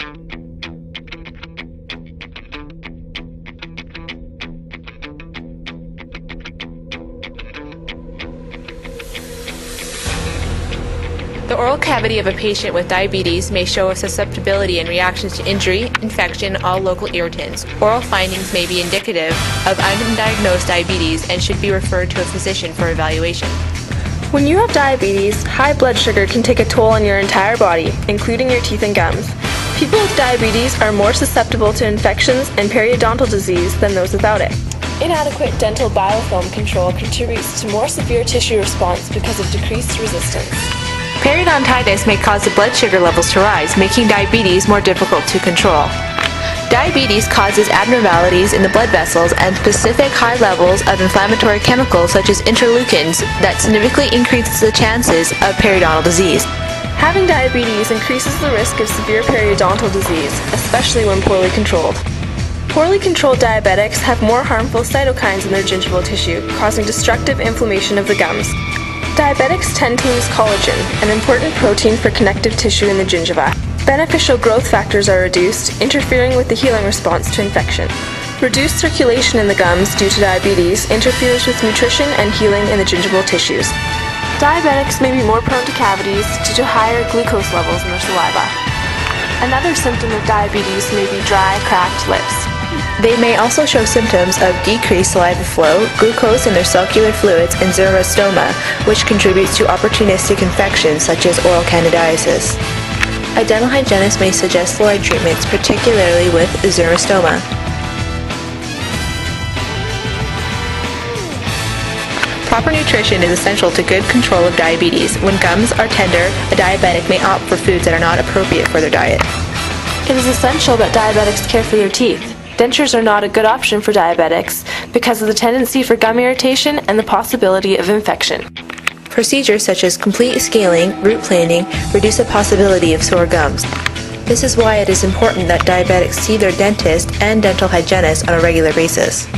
The oral cavity of a patient with diabetes may show a susceptibility in reactions to injury, infection, all local irritants. Oral findings may be indicative of undiagnosed diabetes and should be referred to a physician for evaluation. When you have diabetes, high blood sugar can take a toll on your entire body, including your teeth and gums. People with diabetes are more susceptible to infections and periodontal disease than those without it. Inadequate dental biofilm control contributes to more severe tissue response because of decreased resistance. Periodontitis may cause the blood sugar levels to rise, making diabetes more difficult to control. Diabetes causes abnormalities in the blood vessels and specific high levels of inflammatory chemicals such as interleukins that significantly increases the chances of periodontal disease. Having diabetes increases the risk of severe periodontal disease, especially when poorly controlled. Poorly controlled diabetics have more harmful cytokines in their gingival tissue, causing destructive inflammation of the gums. Diabetics tend to lose collagen, an important protein for connective tissue in the gingiva. Beneficial growth factors are reduced, interfering with the healing response to infection. Reduced circulation in the gums due to diabetes interferes with nutrition and healing in the gingival tissues. Diabetics may be more prone to cavities due to higher glucose levels in their saliva. Another symptom of diabetes may be dry, cracked lips. They may also show symptoms of decreased saliva flow, glucose in their circular fluids, and xerostoma, which contributes to opportunistic infections such as oral candidiasis. A dental hygienist may suggest fluoride treatments, particularly with xerostoma. Proper nutrition is essential to good control of diabetes. When gums are tender, a diabetic may opt for foods that are not appropriate for their diet. It is essential that diabetics care for their teeth. Dentures are not a good option for diabetics because of the tendency for gum irritation and the possibility of infection. Procedures such as complete scaling, root planing, reduce the possibility of sore gums. This is why it is important that diabetics see their dentist and dental hygienist on a regular basis.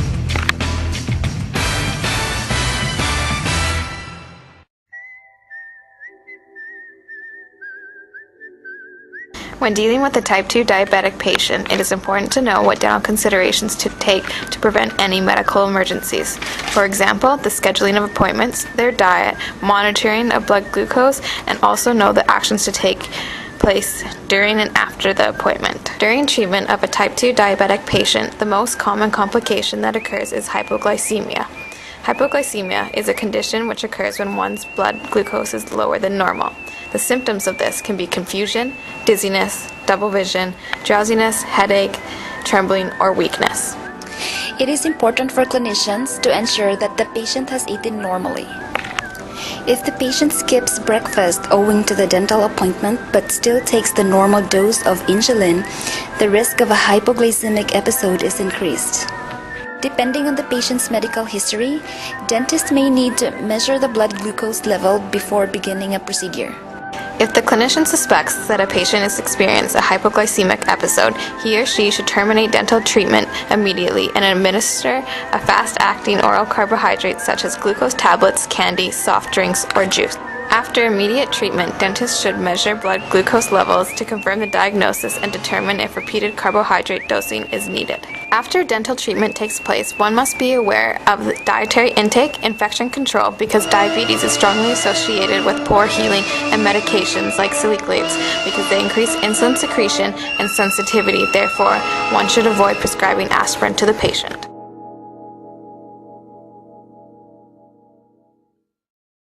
When dealing with a type 2 diabetic patient, it is important to know what dental considerations to take to prevent any medical emergencies. For example, the scheduling of appointments, their diet, monitoring of blood glucose, and also know the actions to take place during and after the appointment. During treatment of a type 2 diabetic patient, the most common complication that occurs is hypoglycemia. Hypoglycemia is a condition which occurs when one's blood glucose is lower than normal. The symptoms of this can be confusion, dizziness, double vision, drowsiness, headache, trembling, or weakness. It is important for clinicians to ensure that the patient has eaten normally. If the patient skips breakfast owing to the dental appointment but still takes the normal dose of insulin, the risk of a hypoglycemic episode is increased. Depending on the patient's medical history, dentists may need to measure the blood glucose level before beginning a procedure. If the clinician suspects that a patient is experiencing a hypoglycemic episode, he or she should terminate dental treatment immediately and administer a fast-acting oral carbohydrate such as glucose tablets, candy, soft drinks, or juice. After immediate treatment, dentists should measure blood glucose levels to confirm the diagnosis and determine if repeated carbohydrate dosing is needed. After dental treatment takes place, one must be aware of the dietary intake, infection control, because diabetes is strongly associated with poor healing, and medications like silicoates because they increase insulin secretion and sensitivity. Therefore, one should avoid prescribing aspirin to the patient.